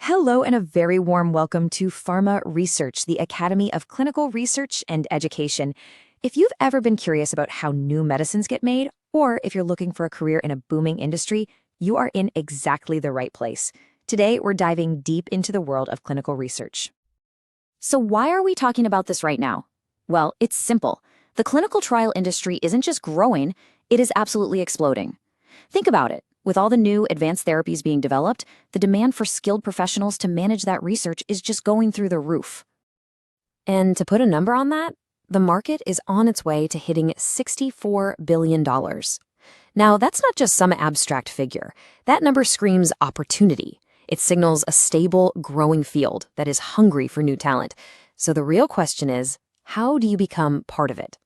Hello, and a very warm welcome to Pharma Research, the Academy of Clinical Research and Education. If you've ever been curious about how new medicines get made, or if you're looking for a career in a booming industry, you are in exactly the right place. Today, we're diving deep into the world of clinical research. So why are we talking about this right now? Well, it's simple. The clinical trial industry isn't just growing, it is absolutely exploding. Think about it. With all the new advanced therapies being developed, the demand for skilled professionals to manage that research is just going through the roof. And to put a number on that, the market is on its way to hitting $64 billion. Now, that's not just some abstract figure. That number screams opportunity. It signals a stable, growing field that is hungry for new talent. So the real question is, how do you become part of it?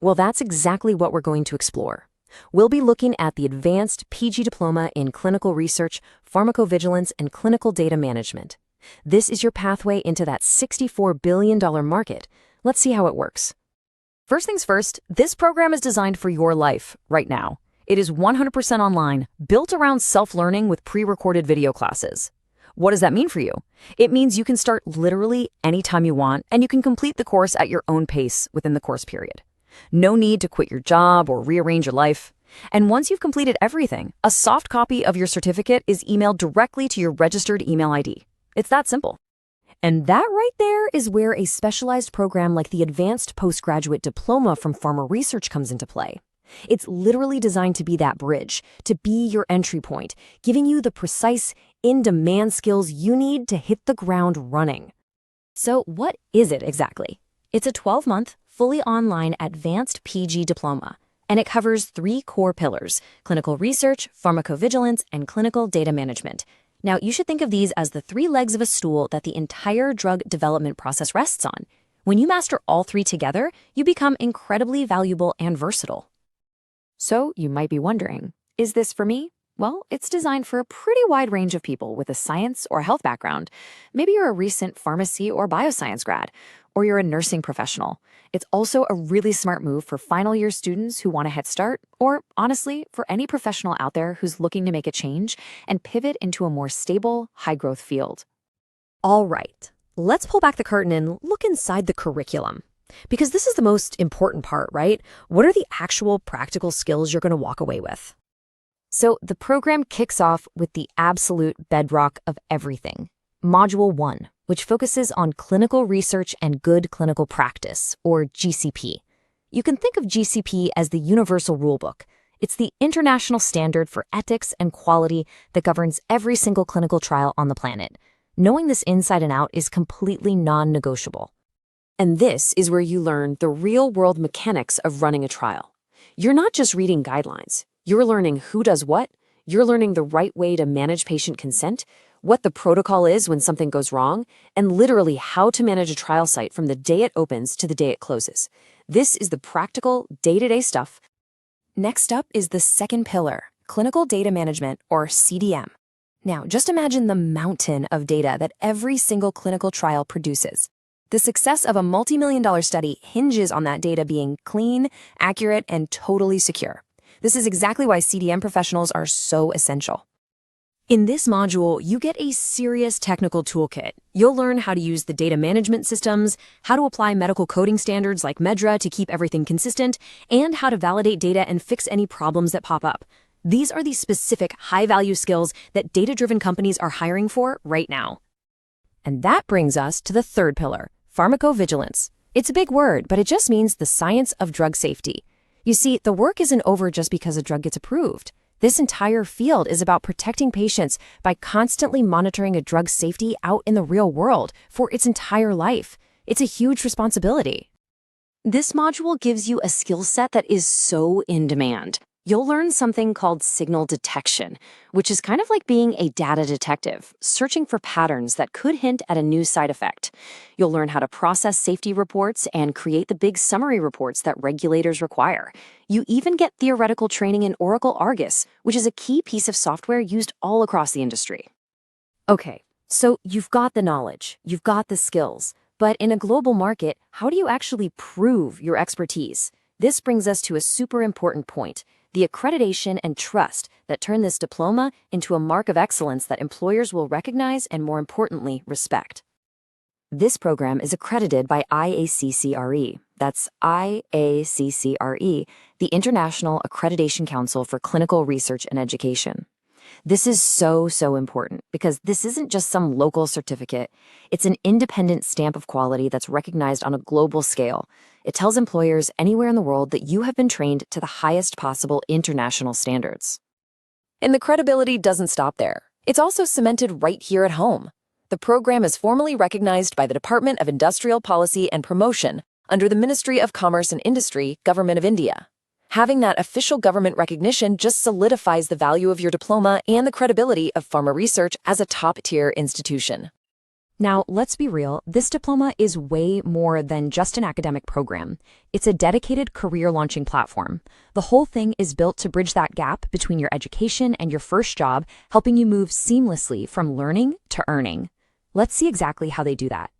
Well, that's exactly what we're going to explore. We'll be looking at the Advanced PG Diploma in Clinical Research, Pharmacovigilance, and Clinical Data Management. This is your pathway into that $64 billion market. Let's see how it works. First things first, this program is designed for your life right now. It is 100% online, built around self-learning with pre-recorded video classes. What does that mean for you? It means you can start literally anytime you want, and you can complete the course at your own pace within the course period. No need to quit your job or rearrange your life. And once you've completed everything, a soft copy of your certificate is emailed directly to your registered email ID. It's that simple. And that right there is where a specialized program like the Advanced Postgraduate Diploma from Pharma Research comes into play. It's literally designed to be that bridge, to be your entry point, giving you the precise, in-demand skills you need to hit the ground running. So what is it exactly? It's a 12-month, fully online advanced PG diploma, and it covers 3 core pillars: clinical research, pharmacovigilance, and clinical data management. Now, you should think of these as the 3 legs of a stool that the entire drug development process rests on. When you master all 3 together, you become incredibly valuable and versatile. So you might be wondering, is this for me? Well, it's designed for a pretty wide range of people with a science or health background. Maybe you're a recent pharmacy or bioscience grad, or you're a nursing professional. It's also a really smart move for final year students who want a head start, or honestly, for any professional out there who's looking to make a change and pivot into a more stable, high-growth field. All right, let's pull back the curtain and look inside the curriculum. Because this is the most important part, right? What are the actual practical skills you're going to walk away with? So the program kicks off with the absolute bedrock of everything, Module 1, which focuses on clinical research and good clinical practice, or GCP. You can think of GCP as the universal rulebook. It's the international standard for ethics and quality that governs every single clinical trial on the planet. Knowing this inside and out is completely non-negotiable. And this is where you learn the real-world mechanics of running a trial. You're not just reading guidelines. You're learning who does what. You're learning the right way to manage patient consent, what the protocol is when something goes wrong, and literally how to manage a trial site from the day it opens to the day it closes. This is the practical, day-to-day stuff. Next up is the second pillar, clinical data management, or CDM. Now, just imagine the mountain of data that every single clinical trial produces. The success of a multi-million-dollar study hinges on that data being clean, accurate, and totally secure. This is exactly why CDM professionals are so essential. In this module, you get a serious technical toolkit. You'll learn how to use the data management systems, how to apply medical coding standards like MEDRA to keep everything consistent, and how to validate data and fix any problems that pop up. These are the specific high-value skills that data-driven companies are hiring for right now. And that brings us to the third pillar, pharmacovigilance. It's a big word, but it just means the science of drug safety. You see, the work isn't over just because a drug gets approved. This entire field is about protecting patients by constantly monitoring a drug's safety out in the real world for its entire life. It's a huge responsibility. This module gives you a skill set that is so in demand. You'll learn something called signal detection, which is kind of like being a data detective, searching for patterns that could hint at a new side effect. You'll learn how to process safety reports and create the big summary reports that regulators require. You even get theoretical training in Oracle Argus, which is a key piece of software used all across the industry. Okay, so you've got the knowledge, you've got the skills, but in a global market, how do you actually prove your expertise? This brings us to a super important point. the accreditation and trust that turn this diploma into a mark of excellence that employers will recognize and, more importantly, respect. This program is accredited by IACCRE. That's IACCRE, the International Accreditation Council for Clinical Research and Education. This is so important because this isn't just some local certificate. It's an independent stamp of quality that's recognized on a global scale. It tells employers anywhere in the world that you have been trained to the highest possible international standards. And the credibility doesn't stop there. It's also cemented right here at home. The program is formally recognized by the Department of Industrial Policy and Promotion under the Ministry of Commerce and Industry, Government of India. Having that official government recognition just solidifies the value of your diploma and the credibility of pharma research as a top-tier institution. Now, let's be real, this diploma is way more than just an academic program. It's a dedicated career-launching platform. The whole thing is built to bridge that gap between your education and your first job, helping you move seamlessly from learning to earning. Let's see exactly how they do that.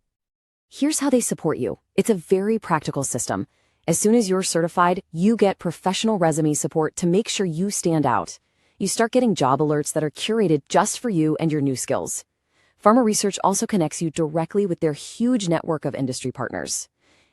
Here's how they support you. It's a very practical system. As soon as you're certified, you get professional resume support to make sure you stand out. You start getting job alerts that are curated just for you and your new skills. Pharma Research also connects you directly with their huge network of industry partners.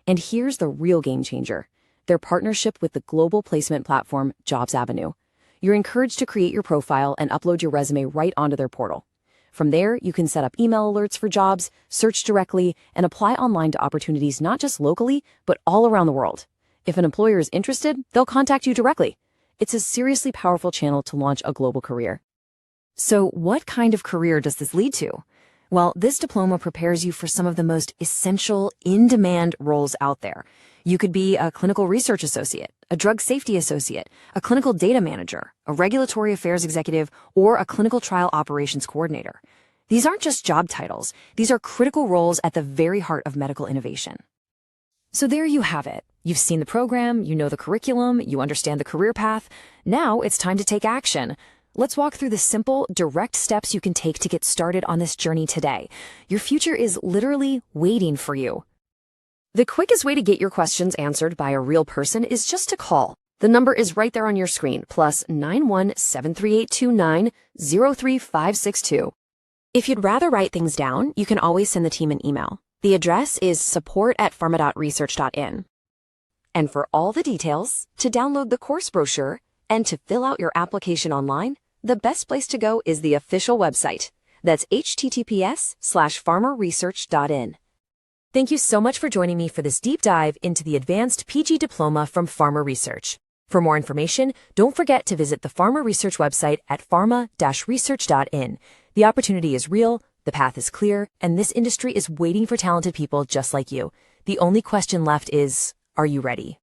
And here's the real game changer: their partnership with the global placement platform Jobs Avenue. You're encouraged to create your profile and upload your resume right onto their portal. From there, you can set up email alerts for jobs, search directly, and apply online to opportunities not just locally, but all around the world. If an employer is interested, they'll contact you directly. It's a seriously powerful channel to launch a global career. So what kind of career does this lead to? Well, this diploma prepares you for some of the most essential, in-demand roles out there. You could be a clinical research associate, a drug safety associate, a clinical data manager, a regulatory affairs executive, or a clinical trial operations coordinator. These aren't just job titles. These are critical roles at the very heart of medical innovation. So there you have it. You've seen the program, you know the curriculum, you understand the career path. Now it's time to take action. Let's walk through the simple, direct steps you can take to get started on this journey today. Your future is literally waiting for you. The quickest way to get your questions answered by a real person is just to call. The number is right there on your screen, +91 73829 03562. If you'd rather write things down, you can always send the team an email. The address is support@pharma.research.in. And for all the details, to download the course brochure, and to fill out your application online, the best place to go is the official website. That's https://pharmaresearch.in. Thank you so much for joining me for this deep dive into the Advanced PG Diploma from Pharma Research. For more information, don't forget to visit the Pharma Research website at pharma-research.in. The opportunity is real, the path is clear, and this industry is waiting for talented people just like you. The only question left is, are you ready?